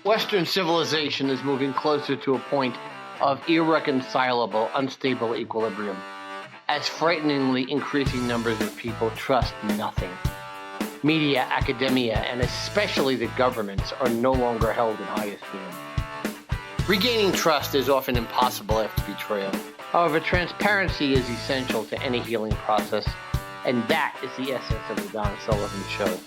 Western civilization is moving closer to a point of irreconcilable, unstable equilibrium, as frighteningly increasing numbers of people trust nothing. Media, academia, and especially the governments are no longer held in high esteem. Regaining trust is often impossible after betrayal. However, transparency is essential to any healing process, and that is the essence of the Don Sullivan Show.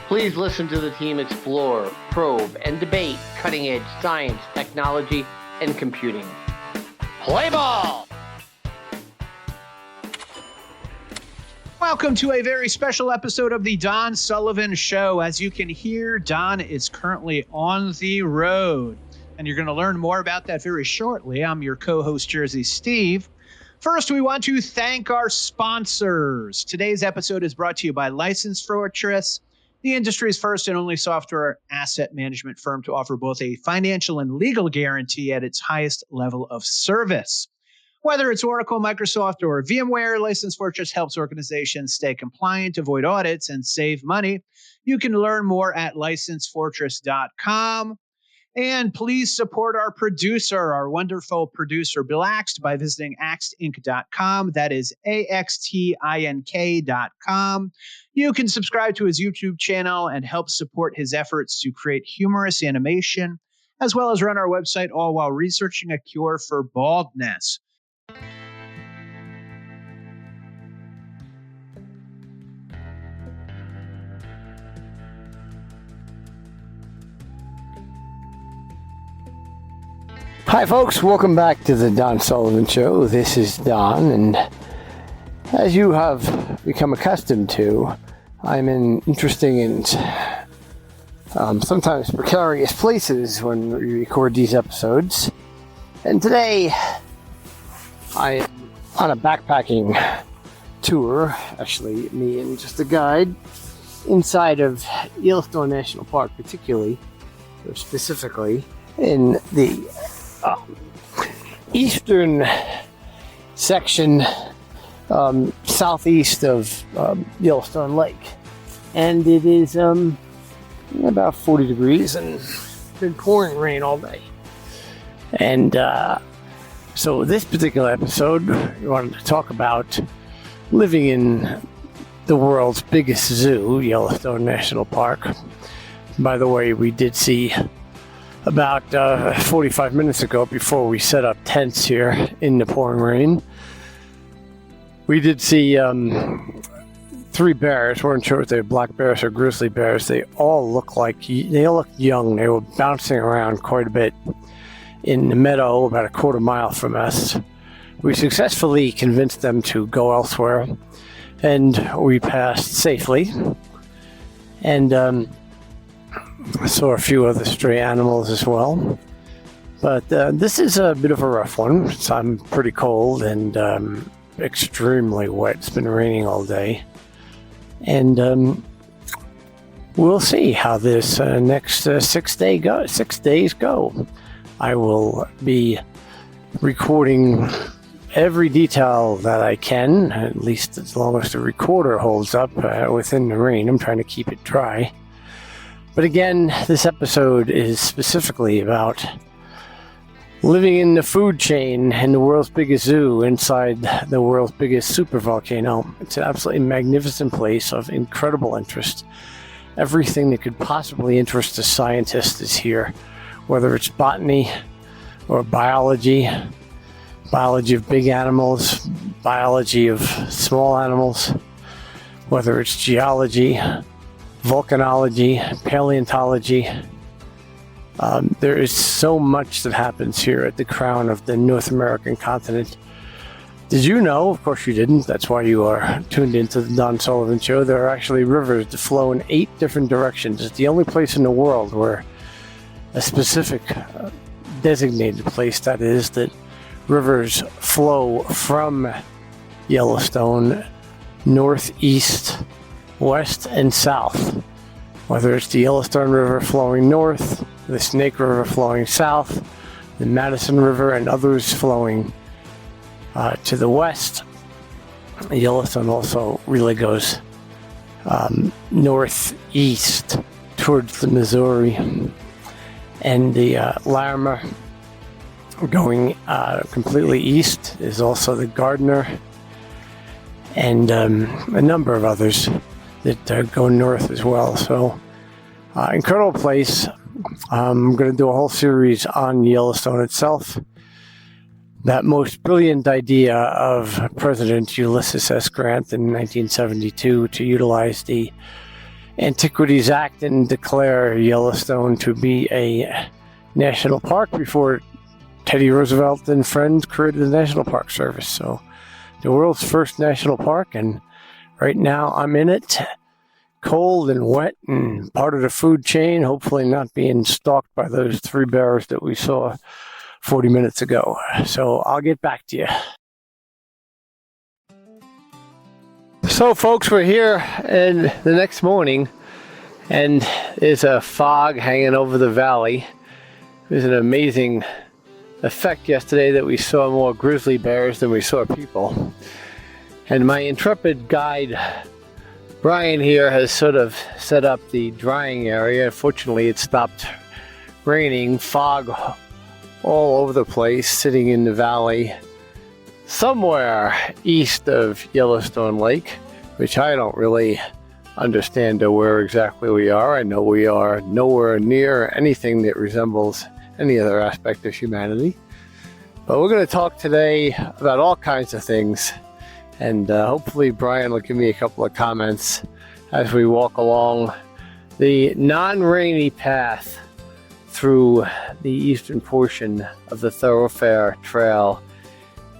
Please listen to the team explore, probe, and debate cutting-edge science, technology, and computing. Play ball! Welcome to a very special episode of the Don Sullivan Show. As you can hear, Don is currently on the road, and you're going to learn more about that very shortly. I'm your co-host, Jersey Steve. First, we want to thank our sponsors. Today's episode is brought to you by License Fortress, the industry's first and only software asset management firm to offer both a financial and legal guarantee at its highest level of service. Whether it's Oracle, Microsoft, or VMware, License Fortress helps organizations stay compliant, avoid audits, and save money. You can learn more at licensefortress.com. And please support our producer, our wonderful producer, Bill Axt, by visiting axtinc.com. That is AXTINK.com. You can subscribe to his YouTube channel and help support his efforts to create humorous animation, as well as run our website, all while researching a cure for baldness. Hi folks, welcome back to the Don Sullivan Show. This is Don, and as you have become accustomed to, I'm in interesting and sometimes precarious places when we record these episodes. And today, I am on a backpacking tour, actually me and just a guide, inside of Yellowstone National Park particularly, or specifically, in the eastern section southeast of Yellowstone Lake, and it is about 40 degrees and it's been pouring rain all day. And so this particular episode, we wanted to talk about living in the world's biggest zoo, Yellowstone National Park. By the way, we did see about 45 minutes ago, before we set up tents here in the pouring rain, we did see 3 bears. Weren't sure if they were black bears or grizzly bears. They all looked young. They were bouncing around quite a bit in the meadow about a quarter mile from us. We successfully convinced them to go elsewhere, and we passed safely. And I saw a few other stray animals as well, but this is a bit of a rough one. I'm pretty cold and extremely wet. It's been raining all day, and we'll see how this next 6 days go. I will be recording every detail that I can, at least as long as the recorder holds up within the rain. I'm trying to keep it dry. But again, this episode is specifically about living in the food chain in the world's biggest zoo inside the world's biggest supervolcano. It's an absolutely magnificent place of incredible interest. Everything that could possibly interest a scientist is here, whether it's botany or biology of big animals, biology of small animals, whether it's geology, volcanology, paleontology. There is so much that happens here at the crown of the North American continent. Did you know? Of course you didn't. That's why you are tuned into the Don Sullivan Show. There are actually rivers that flow in 8 different directions. It's the only place in the world where a specific designated place, that is, that rivers flow from Yellowstone northeast, west, and south. Whether it's the Yellowstone River flowing north, the Snake River flowing south, the Madison River and others flowing to the west. Yellowstone also really goes northeast towards the Missouri. And the Larimer going completely east is also the Gardner, and a number of others that go north as well. So incredible place. I'm going to do a whole series on Yellowstone itself. That most brilliant idea of President Ulysses S. Grant in 1972 to utilize the Antiquities Act and declare Yellowstone to be a national park before Teddy Roosevelt and friends created the National Park Service. So the world's first national park, and right now I'm in it, cold and wet and part of the food chain, hopefully not being stalked by those 3 bears that we saw 40 minutes ago. So I'll get back to you. So folks, we're here and the next morning, and there's a fog hanging over the valley. It was an amazing effect yesterday that we saw more grizzly bears than we saw people. And my intrepid guide Brian here has sort of set up the drying area. Fortunately, it stopped raining. Fog all over the place, sitting in the valley somewhere east of Yellowstone Lake, which I don't really understand where exactly we are. I know we are nowhere near anything that resembles any other aspect of humanity. But we're going to talk today about all kinds of things. And hopefully Brian will give me a couple of comments as we walk along the non-rainy path through the eastern portion of the Thoroughfare Trail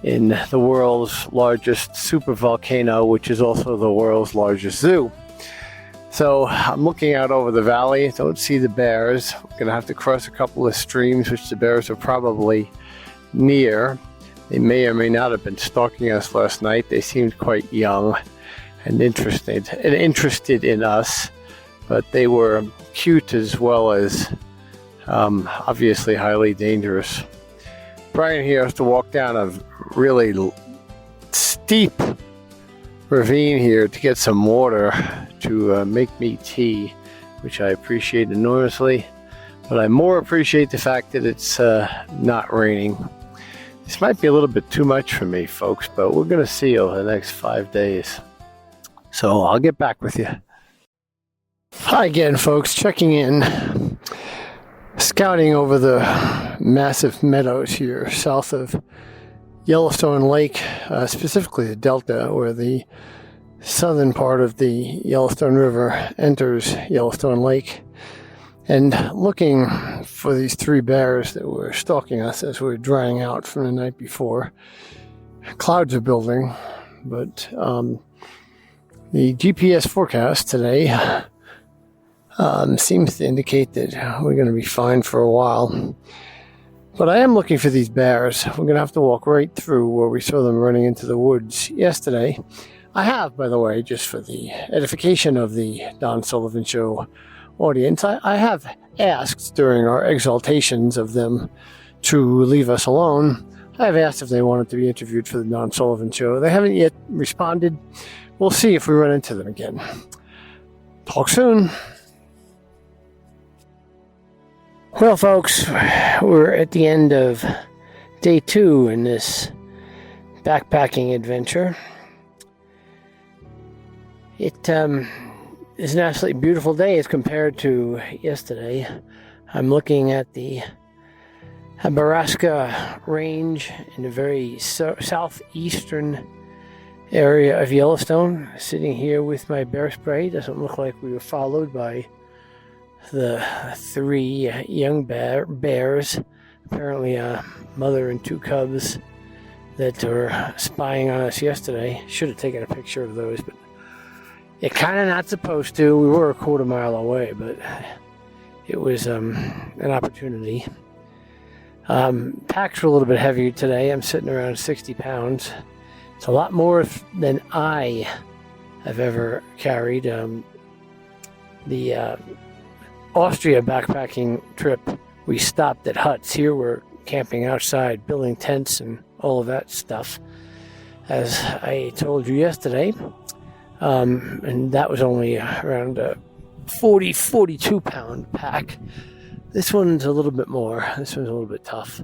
in the world's largest supervolcano, which is also the world's largest zoo. So I'm looking out over the valley, don't see the bears. We're going to have to cross a couple of streams, which the bears are probably near. They may or may not have been stalking us last night. They seemed quite young and interested in us, but they were cute as well as obviously highly dangerous. Brian here has to walk down a really steep ravine here to get some water to make me tea, which I appreciate enormously, but I more appreciate the fact that it's not raining. This might be a little bit too much for me, folks, but we're going to see over the next 5 days. So I'll get back with you. Hi again, folks. Checking in. Scouting over the massive meadows here south of Yellowstone Lake, specifically the delta where the southern part of the Yellowstone River enters Yellowstone Lake, and looking for these 3 bears that were stalking us as we were drying out from the night before. Clouds are building, but the GPS forecast today seems to indicate that we're going to be fine for a while. But I am looking for these bears. We're going to have to walk right through where we saw them running into the woods yesterday. I have, by the way, just for the edification of the Don Sullivan Show audience, I have asked during our exaltations of them to leave us alone. I have asked if they wanted to be interviewed for the Don Sullivan Show. They haven't yet responded. We'll see if we run into them again. Talk soon. Well, folks, we're at the end of day 2 in this backpacking adventure. It is an absolutely beautiful day as compared to yesterday. I'm looking at the Nebraska Range in the very southeastern area of Yellowstone. Sitting here with my bear spray. Doesn't look like we were followed by the 3 young bears, apparently a mother and 2 cubs that were spying on us yesterday. Should have taken a picture of those, but you're kind of not supposed to. We were a quarter mile away, but it was an opportunity. Packs were a little bit heavier today. I'm sitting around 60 pounds. It's a lot more than I have ever carried. The Austria backpacking trip, we stopped at huts. Here we're camping outside, building tents and all of that stuff, as I told you yesterday. And that was only around a 42 pound pack. This one's a little bit more. This one's a little bit tough.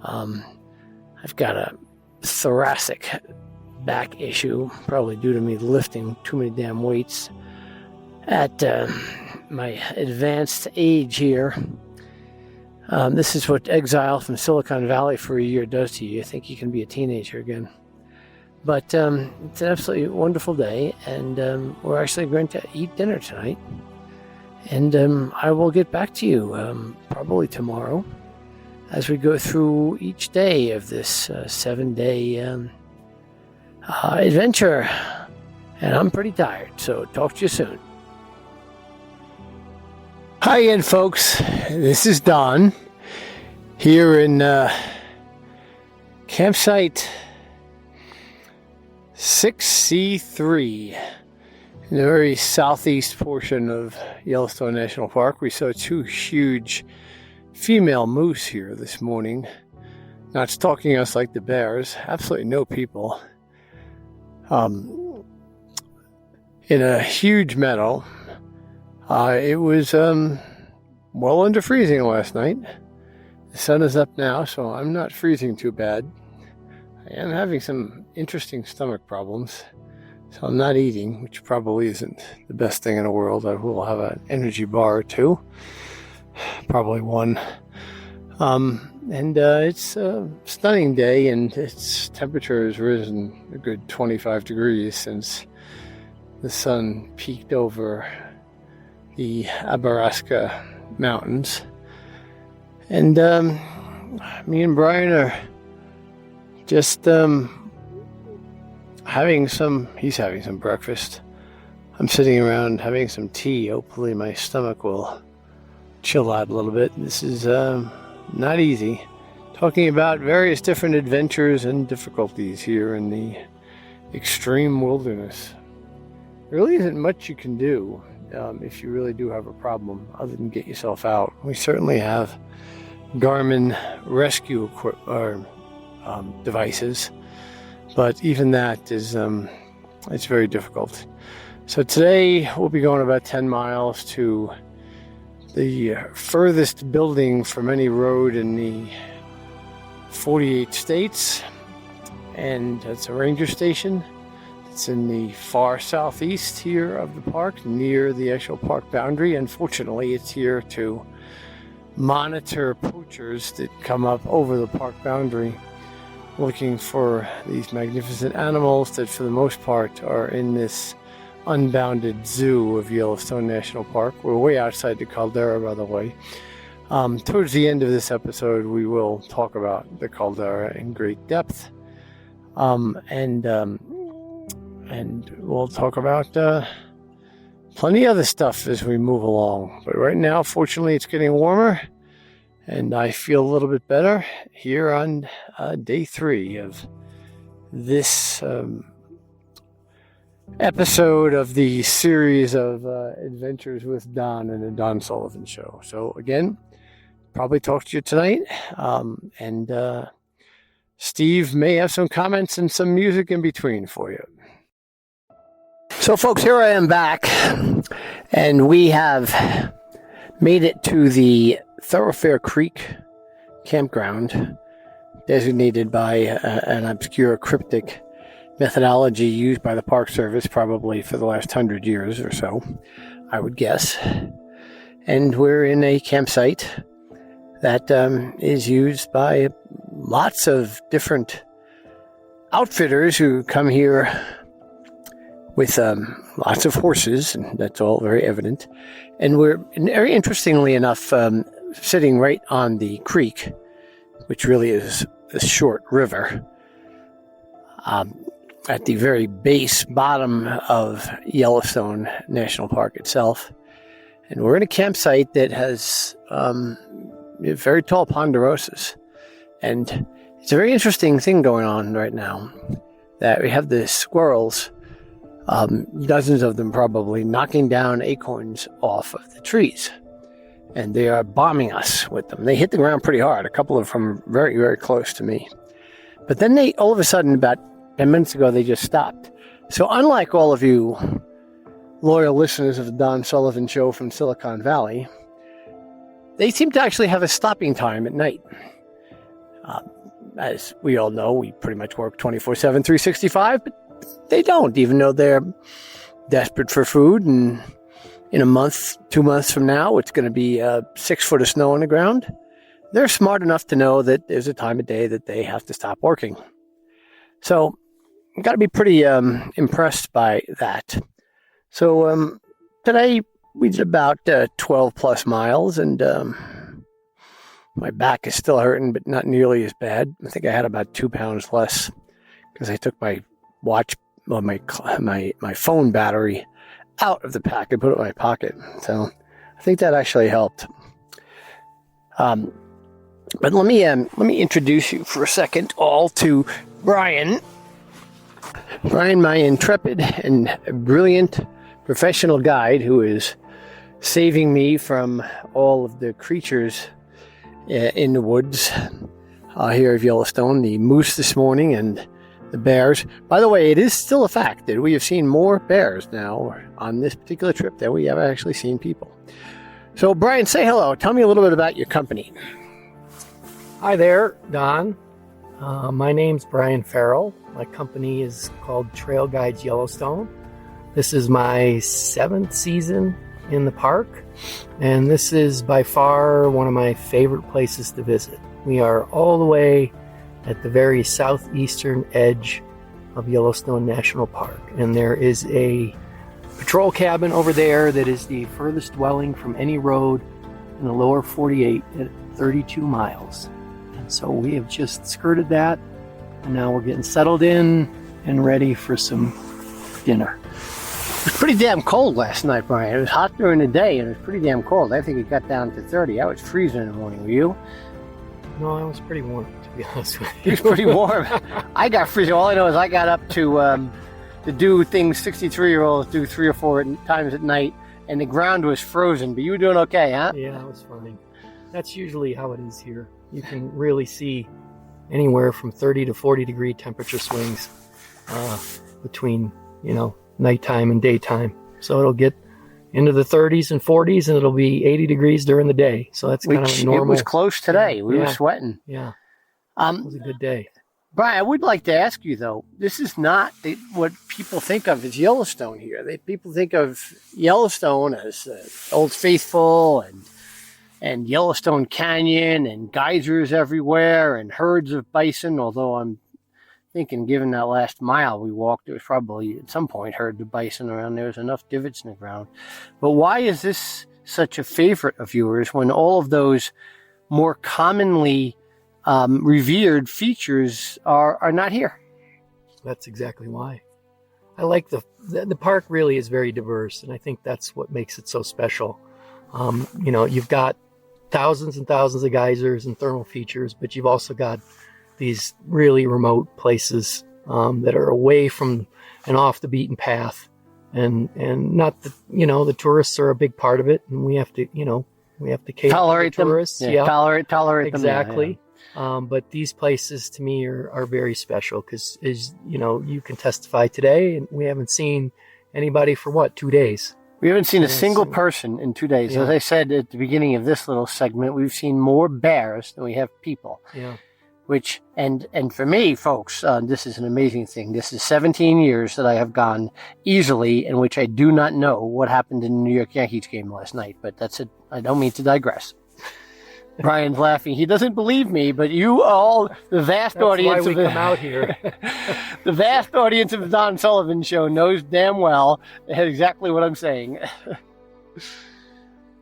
I've got a thoracic back issue, probably due to me lifting too many damn weights at my advanced age here. This is what exile from Silicon Valley for a year does to you. You think you can be a teenager again. But it's an absolutely wonderful day, and we're actually going to eat dinner tonight. And I will get back to you probably tomorrow as we go through each day of this 7-day adventure. And I'm pretty tired, so talk to you soon. Hi again, folks. This is Don here in campsite 6C3 in the very southeast portion of Yellowstone National Park. We saw 2 huge female moose here this morning, not stalking us like the bears. Absolutely no people. In a huge meadow. It was well under freezing last night. The sun is up now, so I'm not freezing too bad. I am having some interesting stomach problems, so I'm not eating, which probably isn't the best thing in the world. I will have an energy bar or 2, probably 1. It's a stunning day, and its temperature has risen a good 25 degrees since the sun peeked over the Abaraska Mountains. And me and Brian are just he's having some breakfast. I'm sitting around having some tea. Hopefully my stomach will chill out a little bit. This is not easy. Talking about various different adventures and difficulties here in the extreme wilderness. There really isn't much you can do if you really do have a problem other than get yourself out. We certainly have Garmin rescue devices, but even that is it's very difficult. So today we'll be going about 10 miles to the furthest building from any road in the 48 states, and it's a ranger station. It's in the far southeast here of the park, near the actual park boundary. Unfortunately, it's here to monitor poachers that come up over the park boundary looking for these magnificent animals that for the most part are in this unbounded zoo of Yellowstone National Park. We're way outside the caldera, by the way. Towards the end of this episode, we will talk about the caldera in great depth. And we'll talk about plenty of other stuff as we move along. But right now, fortunately, it's getting warmer, and I feel a little bit better here on day 3 of this episode of the series of adventures with Don and the Don Sullivan Show. So again, probably talk to you tonight, and Steve may have some comments and some music in between for you. So folks, here I am back, and we have made it to the Thoroughfare Creek campground, designated by an obscure cryptic methodology used by the Park Service probably for the last 100 years or so, I would guess. And we're in a campsite that is used by lots of different outfitters who come here with lots of horses, and that's all very evident. And we're, very interestingly enough, sitting right on the creek, which really is a short river, at the very bottom of Yellowstone National Park itself. And we're in a campsite that has very tall ponderosas. And it's a very interesting thing going on right now, that we have the squirrels, dozens of them probably, knocking down acorns off of the trees. And they are bombing us with them. They hit the ground pretty hard. A couple of them very, very close to me. But then they, all of a sudden, about 10 minutes ago, they just stopped. So unlike all of you loyal listeners of the Don Sullivan Show from Silicon Valley, they seem to actually have a stopping time at night. As we all know, we pretty much work 24/7, 365, but they don't, even though they're desperate for food. And in a month, 2 months from now, it's going to be 6 foot of snow on the ground. They're smart enough to know that there's a time of day that they have to stop working. So you got to be pretty impressed by that. So today we did about 12 plus miles, and my back is still hurting, but not nearly as bad. I think I had about 2 pounds less because I took my watch, well, my phone battery out of the pack and put it in my pocket. So I think that actually helped. But let me introduce you for a second all to Brian. Brian, my intrepid and brilliant professional guide who is saving me from all of the creatures in the woods here of Yellowstone, the moose this morning and the bears. By the way, it is still a fact that we have seen more bears now on this particular trip than we have actually seen people. So Brian, say hello. Tell me a little bit about your company. Hi there, Don. My name's Brian Farrell. My company is called Trail Guides Yellowstone. This is my 7th season in the park, and this is by far one of my favorite places to visit. We are all the way at the very southeastern edge of Yellowstone National Park, and there is a patrol cabin over there that is the furthest dwelling from any road in the lower 48 at 32 miles. And so we have just skirted that, and now we're getting settled in and ready for some dinner. It was pretty damn cold last night, Brian. It was hot during the day, and it was pretty damn cold. I think it got down to 30. I was freezing in the morning. Were you? No, I was pretty warm, to be honest with you. It was pretty warm. I got freezing. All I know is I got up to do things 63-year-olds do 3 or 4 times at night, and the ground was frozen. But you were doing okay, huh? Yeah, it was fine. That's usually how it is here. You can really see anywhere from 30 to 40 degree temperature swings between, nighttime and daytime. So it'll get into the 30s and 40s, and it'll be 80 degrees during the day. So that's kind of normal. It was close today. We were sweating. Yeah. It was a good day. Brian, I would like to ask you, though, this is not what people think of as Yellowstone here. People think of Yellowstone as Old Faithful and Yellowstone Canyon and geysers everywhere and herds of bison, although I'm thinking given that last mile we walked, there was probably at some point herds of bison around. There was enough divots in the ground. But why is this such a favorite of yours when all of those more commonly revered features are not here? That's exactly why. I like the park really is very diverse, and I think that's what makes it so special. You've got thousands and thousands of geysers and thermal features, but you've also got these really remote places that are away from and off the beaten path, and not the the tourists are a big part of it, and we have to cater tolerate to the tourists. Them. Yeah, tolerate exactly. them. Yeah. But these places to me are very special because, as you can testify today, and we haven't seen anybody for 2 days. We haven't seen a single person in 2 days. Yeah. As I said at the beginning of this little segment, we've seen more bears than we have people. Yeah. Which, and for me, folks, this is an amazing thing. This is 17 years that I have gone easily in which I do not know what happened in the New York Yankees game last night. But that's it. I don't mean to digress. Brian's laughing. He doesn't believe me, but you all, the vast audience of come out here. The vast audience of the Don Sullivan Show knows damn well exactly what I'm saying.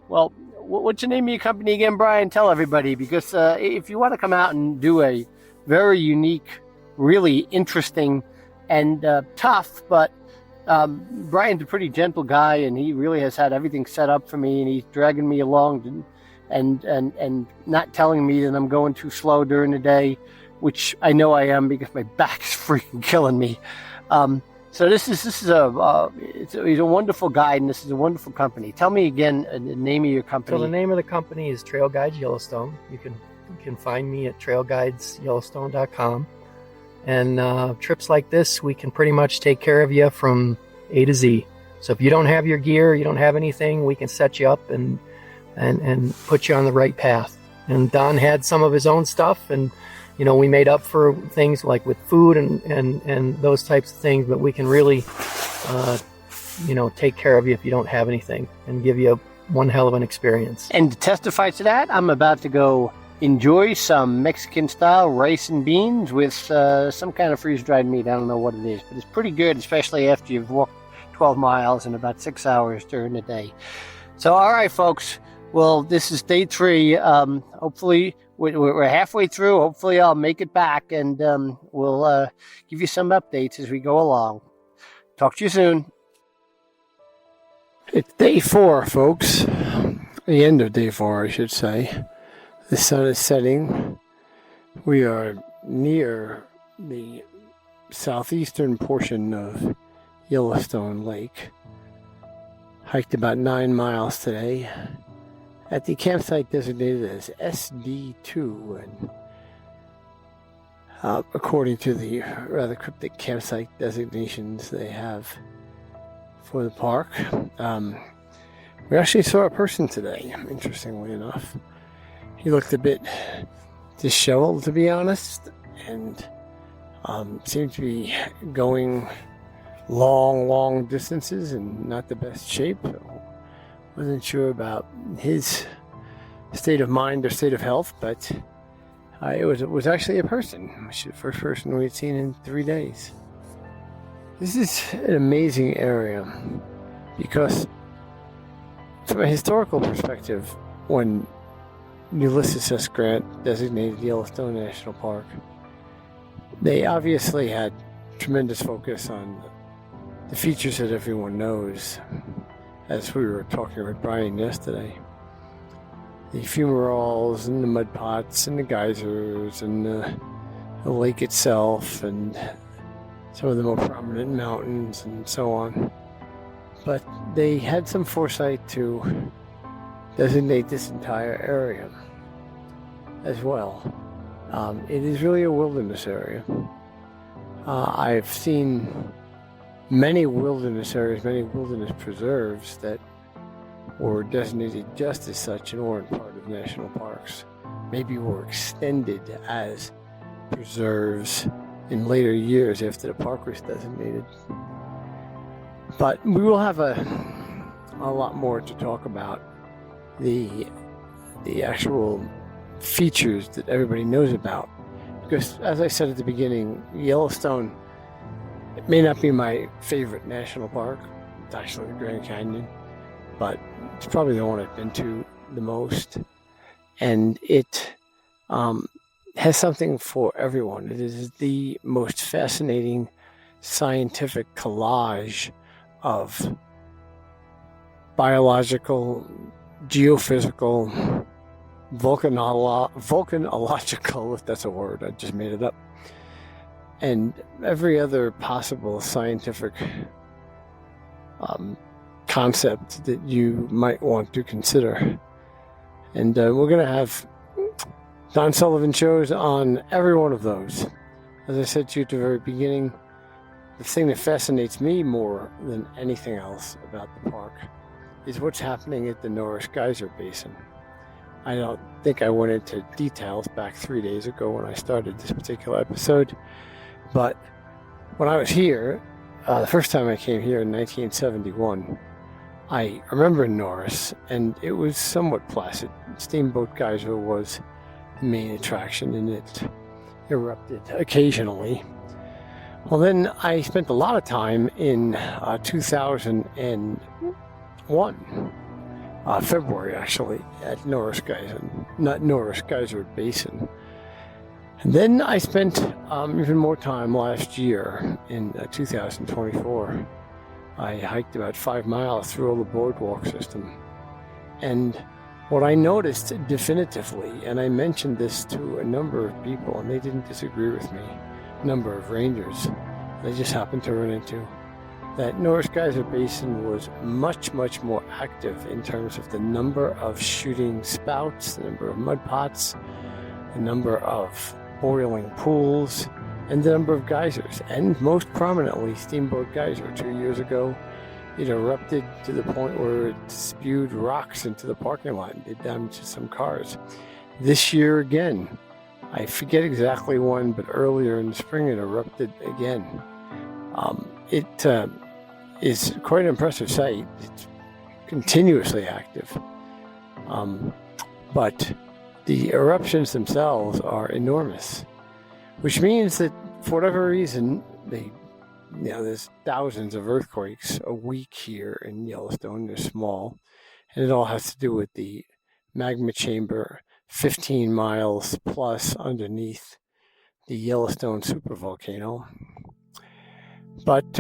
Well, what's the name of your company again, Brian? Tell everybody, because if you want to come out and do a very unique, really interesting and tough, but Brian's a pretty gentle guy, and he really has had everything set up for me, and he's dragging me along and not telling me that I'm going too slow during the day, which I know I am because my back's freaking killing me. So he's a wonderful guide, and this is a wonderful company. Tell me again the name of your company. So the name of the company is Trail Guides Yellowstone. You can find me at trailguidesyellowstone.com. And trips like this, we can pretty much take care of you from A to Z. So if you don't have your gear, you don't have anything, we can set you up, and and put you on the right path. And Don had some of his own stuff, and we made up for things like with food and those types of things, but we can really take care of you if you don't have anything and give you one hell of an experience. And to testify to that, I'm about to go enjoy some Mexican-style rice and beans with some kind of freeze-dried meat. I don't know what it is, but it's pretty good, especially after you've walked 12 miles in about 6 hours during the day. So, all right, folks. Well, this is day 3. Hopefully, we're halfway through. Hopefully, I'll make it back, and we'll give you some updates as we go along. Talk to you soon. It's day 4, folks. The end of day 4, I should say. The sun is setting. We are near the southeastern portion of Yellowstone Lake. Hiked about 9 miles today at the campsite designated as SD2, and according to the rather cryptic campsite designations they have for the park. We actually saw a person today, interestingly enough. He looked a bit disheveled, to be honest, and seemed to be going long distances and not the best shape. Wasn't sure about his state of mind or state of health, but it was actually a person. Which is the first person we'd seen in 3 days. This is an amazing area because from a historical perspective, when Ulysses S. Grant designated Yellowstone National Park, they obviously had tremendous focus on the features that everyone knows, as we were talking with Brian yesterday. The fumaroles and the mud pots and the geysers and the lake itself and some of the more prominent mountains and so on. But they had some foresight to designate this entire area as well. It is really a wilderness area. I've seen many wilderness areas, many wilderness preserves that were designated just as such and weren't part of national parks. Maybe were extended as preserves in later years after the park was designated. But we will have a lot more to talk about the actual features that everybody knows about. Because as I said at the beginning, Yellowstone, it may not be my favorite national park. It's actually the Grand Canyon, but it's probably the one I've been to the most. And it has something for everyone. It is the most fascinating scientific collage of biological, geophysical, volcanological, if that's a word, I just made it up, and every other possible scientific concept that you might want to consider. And we're going to have Don Sullivan shows on every one of those. As I said to you at the very beginning, the thing that fascinates me more than anything else about the park is what's happening at the Norris Geyser Basin. I don't think I went into details back 3 days ago when I started this particular episode, but when I was here, the first time I came here in 1971, I remember Norris, and it was somewhat placid. Steamboat Geyser was the main attraction, and it erupted occasionally. Well, then I spent a lot of time in 2001, February actually, at Norris Geyser, not Norris Geyser Basin. And then I spent even more time last year in 2024. I hiked about 5 miles through all the boardwalk system. And what I noticed definitively, and I mentioned this to a number of people, and they didn't disagree with me, a number of rangers I just happened to run into, that Norris Geyser Basin was much more active in terms of the number of shooting spouts, the number of mud pots, the number of boiling pools, and the number of geysers, and most prominently Steamboat Geyser. 2 years ago, it erupted to the point where it spewed rocks into the parking lot and did damage to some cars. This year again, I forget exactly when, but earlier in the spring it erupted again. It is quite an impressive sight. It's continuously active. But the eruptions themselves are enormous, which means that for whatever reason, there's thousands of earthquakes a week here in Yellowstone. They're small, and it all has to do with the magma chamber 15 miles plus underneath the Yellowstone supervolcano. But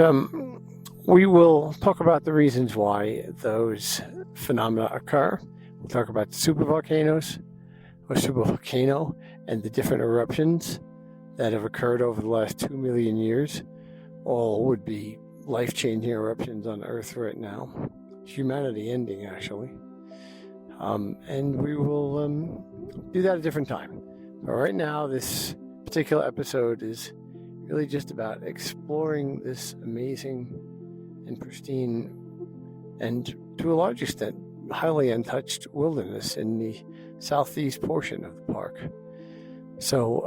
we will talk about the reasons why those phenomena occur. We'll talk about the supervolcano and the different eruptions that have occurred over the last 2 million years. All would be life-changing eruptions on Earth right now. Humanity ending, actually. And we will do that at a different time. But right now, this particular episode is really just about exploring this amazing and pristine and, to a large extent, highly untouched wilderness in the southeast portion of the park. So,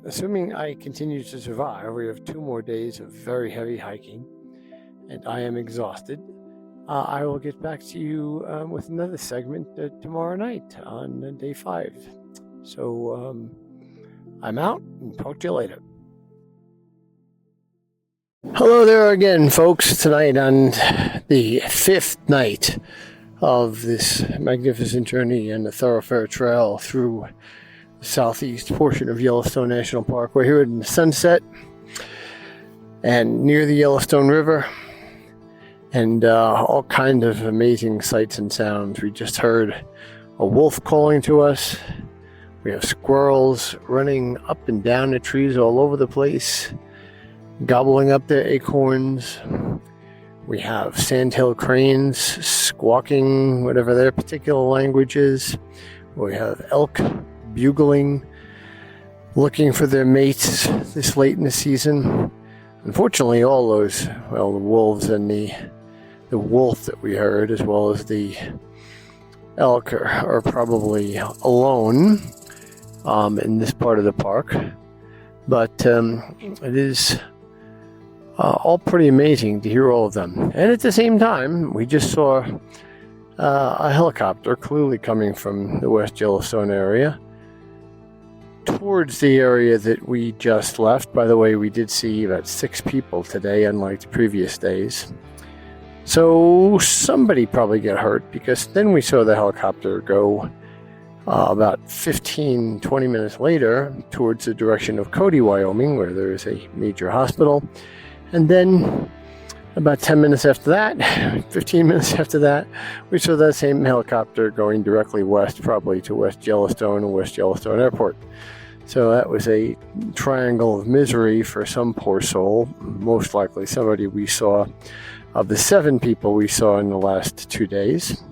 assuming I continue to survive, we have 2 more days of very heavy hiking, and I am exhausted. I will get back to you with another segment tomorrow night on day 5. So, I'm out, and talk to you later. Hello there again, folks. Tonight on the 5th night of this magnificent journey on the Thoroughfare Trail through the southeast portion of Yellowstone National Park. We're here in the sunset and near the Yellowstone River, and all kinds of amazing sights and sounds. We just heard a wolf calling to us. We have squirrels running up and down the trees all over the place, gobbling up their acorns. We have sandhill cranes squawking whatever their particular language is. We have elk bugling, looking for their mates this late in the season. Unfortunately, all those, the wolves and the wolf that we heard, as well as the elk, are probably alone in this part of the park. But it is all pretty amazing to hear all of them. And at the same time, we just saw a helicopter clearly coming from the West Yellowstone area towards the area that we just left. By the way, we did see about 6 people today, unlike the previous days. So somebody probably got hurt, because then we saw the helicopter go about 15-20 minutes later towards the direction of Cody, Wyoming, where there is a major hospital. And then about 10 minutes after that, 15 minutes after that, we saw that same helicopter going directly west, probably to West Yellowstone and West Yellowstone Airport. So that was a triangle of misery for some poor soul, most likely somebody we saw of the 7 people we saw in the last 2 days.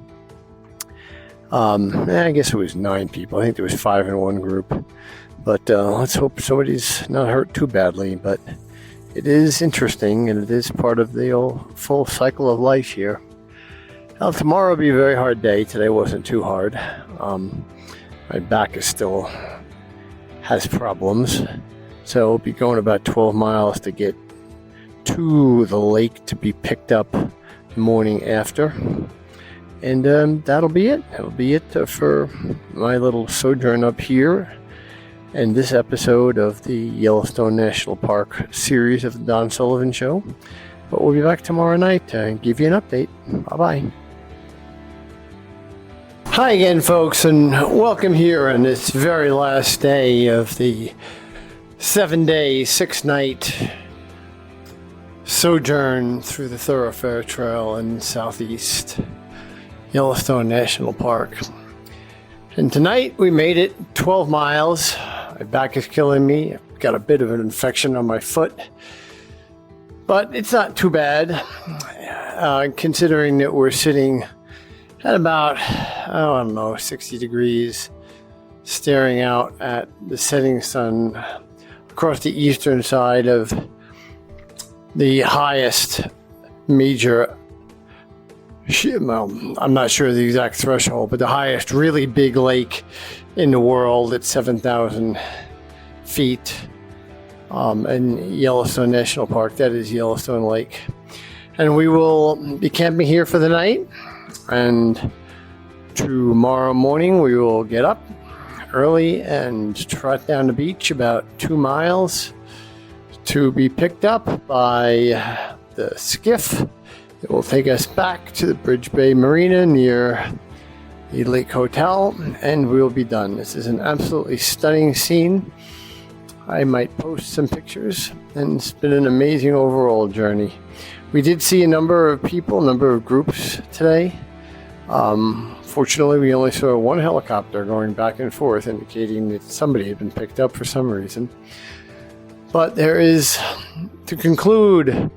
I guess it was 9 people. I think there was 5 in one group. But let's hope somebody's not hurt too badly. But it is interesting, and it is part of the old full cycle of life here. Now, tomorrow will be a very hard day. Today wasn't too hard. My back has problems. So we'll be going about 12 miles to get to the lake to be picked up the morning after. And that'll be it. That'll be it for my little sojourn up here and this episode of the Yellowstone National Park series of the Don Sullivan Show. But we'll be back tomorrow night to give you an update. Bye-bye. Hi again, folks, and welcome here on this very last day of the 7-day, 6-night sojourn through the Thoroughfare Trail in southeast Yellowstone National Park. And tonight we made it 12 miles. My back is killing me. I've got a bit of an infection on my foot, but it's not too bad, considering that we're sitting at about, 60 degrees, staring out at the setting sun across the eastern side of the highest major well, I'm not sure the exact threshold, but the highest really big lake in the world at 7,000 feet. In Yellowstone National Park, that is Yellowstone Lake. And we will be camping here for the night. And tomorrow morning we will get up early and trot down the beach about 2 miles to be picked up by the skiff. It will take us back to the Bridge Bay Marina near the Lake Hotel, and we will be done. This is an absolutely stunning scene. I might post some pictures, and it's been an amazing overall journey. We did see a number of people, a number of groups today. Fortunately, we only saw one helicopter going back and forth, indicating that somebody had been picked up for some reason. But there is, to conclude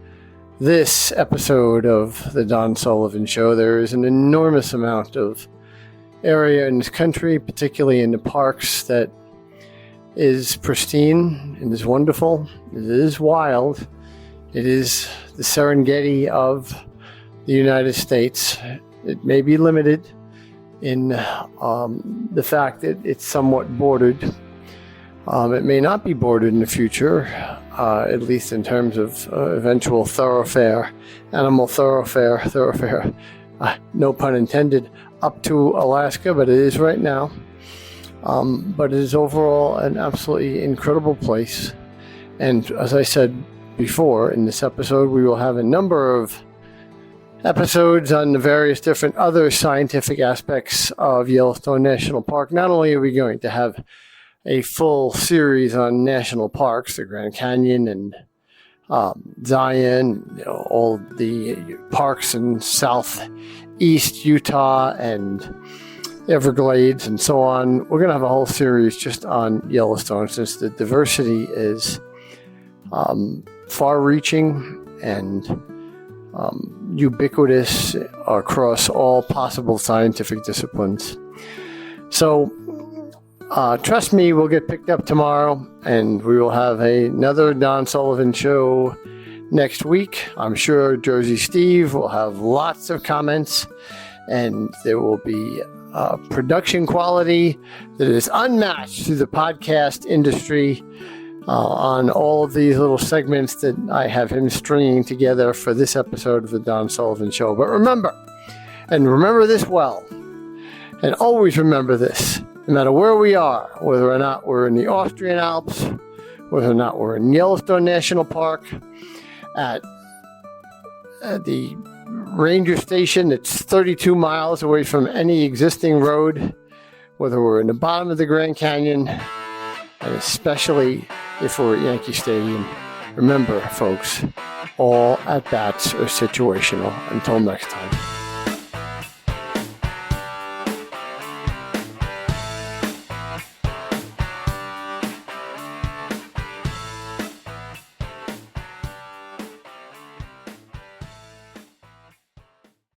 this episode of the Don Sullivan Show, there is an enormous amount of area in this country, particularly in the parks, that is pristine and is wonderful. It is wild. It is the Serengeti of the United States. It may be limited in the fact that it's somewhat bordered. It may not be bordered in the future, at least in terms of eventual thoroughfare, animal thoroughfare, no pun intended, up to Alaska, but it is right now. But it is overall an absolutely incredible place. And as I said before, in this episode, we will have a number of episodes on the various different other scientific aspects of Yellowstone National Park. Not only are we going to have a full series on national parks, the Grand Canyon and Zion, all the parks in southeast Utah and Everglades and so on. We're going to have a whole series just on Yellowstone, since the diversity is far-reaching and ubiquitous across all possible scientific disciplines. So trust me, we'll get picked up tomorrow, and we will have another Don Sullivan Show next week. I'm sure Jersey Steve will have lots of comments, and there will be production quality that is unmatched through the podcast industry on all of these little segments that I have him stringing together for this episode of the Don Sullivan Show. But remember this well, and always remember this: no matter where we are, whether or not we're in the Austrian Alps, whether or not we're in Yellowstone National Park, at the ranger station that's 32 miles away from any existing road, whether we're in the bottom of the Grand Canyon, and especially if we're at Yankee Stadium, remember, folks, all at-bats are situational. Until next time.